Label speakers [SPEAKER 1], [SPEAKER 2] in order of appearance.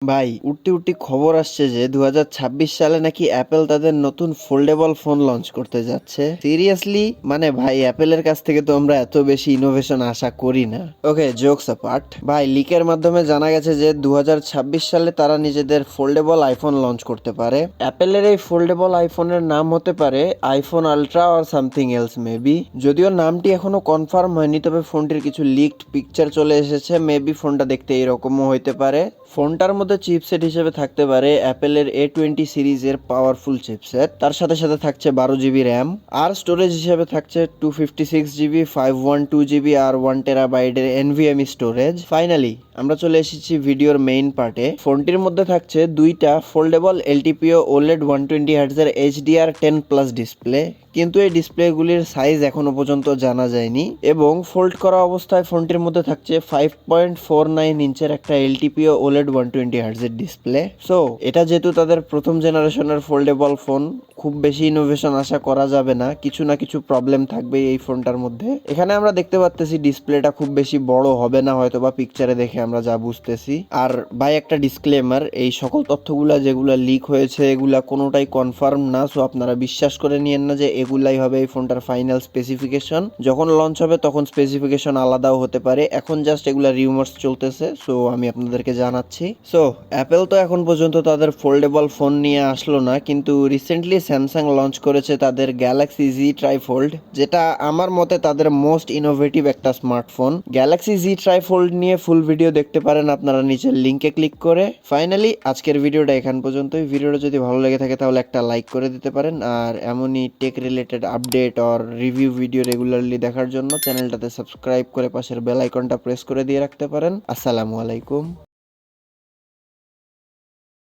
[SPEAKER 1] ভাই উঠতি উঠতি খবর আসছে যে 2026 সালে নাকি অ্যাপেল তাদের নতুন ফোল্ডেবল ফোন লঞ্চ করতে যাচ্ছে। সিরিয়াসলি মানে ভাই অ্যাপেলের কাছ থেকে তো আমরা এত বেশি ইনোভেশন আশা করি না। ওকে, জোকস অ্যাপার্ট, ভাই লিকের মাধ্যমে জানা গেছে যে 2026 সালে তারা নিজেদের ফোল্ডেবল আইফোন লঞ্চ করতে পারে। অ্যাপেলের এই ফোল্ডেবল আইফোনের নাম হতে পারে iPhone ultra or something else maybe. যদিও নামটি এখনো কনফার্ম হয়নি, তবে ফোনটির কিছু লিকড পিকচার চলে এসেছে। মেবি ফোনটা দেখতে এরকমও হইতে পারে। ফোনটার মধ্যে চিপসেট হিসেবে থাকতে পারে অ্যাপেলের A20 সিরিজের পাওয়ারফুল চিপসেট, তার সাথে সাথে থাকছে 12 GB র্যাম, আর স্টোরেজ হিসেবে থাকছে 256 GB, 512 GB আর 1 TB NVMe স্টোরেজ। ফাইনালি আমরা চলে এসেছি ভিডিওর মেইন পার্টে। ফোনটির মধ্যে থাকছে দুইটা foldable LTPO OLED 120 Hz HDR10+ display, কিন্তু এই ডিসপ্লেগুলির সাইজ এখনো পর্যন্ত জানা যায়নি। এবং ফোল্ড করা অবস্থায় ফোনটির মধ্যে থাকছে 5.49 ইঞ্চের একটা LTPO OLED 120 Hz display. So এটা যেহেতু তাদের প্রথম জেনারেশনের ফোল্ডেবল ফোন, খুব বেশি ইনোভেশন আশা করা যাবে না, কিছু না কিছু প্রবলেম থাকবে এই ফোনটার মধ্যে। এখানে আমরা দেখতে পাচ্তেছি ডিসপ্লেটা খুব বেশি বড় হবে না হয়তো বা, পিকচারে দেখে আমরা যা বুঝতেছি। আর ভাই একটা ডিসক্লেমার, এই সকল তথ্যগুলা যেগুলা লিক হয়েছে এগুলা কোনোটাই কনফার্ম না। সো আপনারা বিশ্বাস করে নিয়েন না যে এগুলাই হবে এই ফোনটার ফাইনাল স্পেসিফিকেশন। যখন লঞ্চ হবে তখন স্পেসিফিকেশন আলাদাও হতে পারে, এখন জাস্ট এগুলা রিউমার্স চলতেছে। সো আমি আপনাদেরকে জানাচ্ছি। সো অ্যাপেল তো এখন পর্যন্ত তাদের ফোল্ডেবল ফোন নিয়ে আসলো না, কিন্তু রিসেন্টলি স্যামসাং লঞ্চ করেছে তাদের গ্যালাক্সি Z ট্রাইফোল্ড, যেটা আমার মতে তাদের মোস্ট ইনোভেটিভ একটা স্মার্টফোন। গ্যালাক্সি Z ট্রাইফোল্ড নিয়ে ফুল ভিডিও দেখতে পারেন আপনারা নিচের লিঙ্কে ক্লিক করে। ফাইনালি আজকের ভিডিওটা এখান পর্যন্তই। ভিডিওটা যদি ভালো লেগে থাকে তাহলে একটা লাইক করে দিতে পারেন, আর এমনই টেক রিলেটেড আপডেট আর রিভিউ ভিডিও রেগুলারলি দেখার জন্য চ্যানেলটাতে সাবস্ক্রাইব করে পাশের বেল আইকনটা প্রেস করে দিয়ে রাখতে পারেন। আসসালামু আলাইকুম।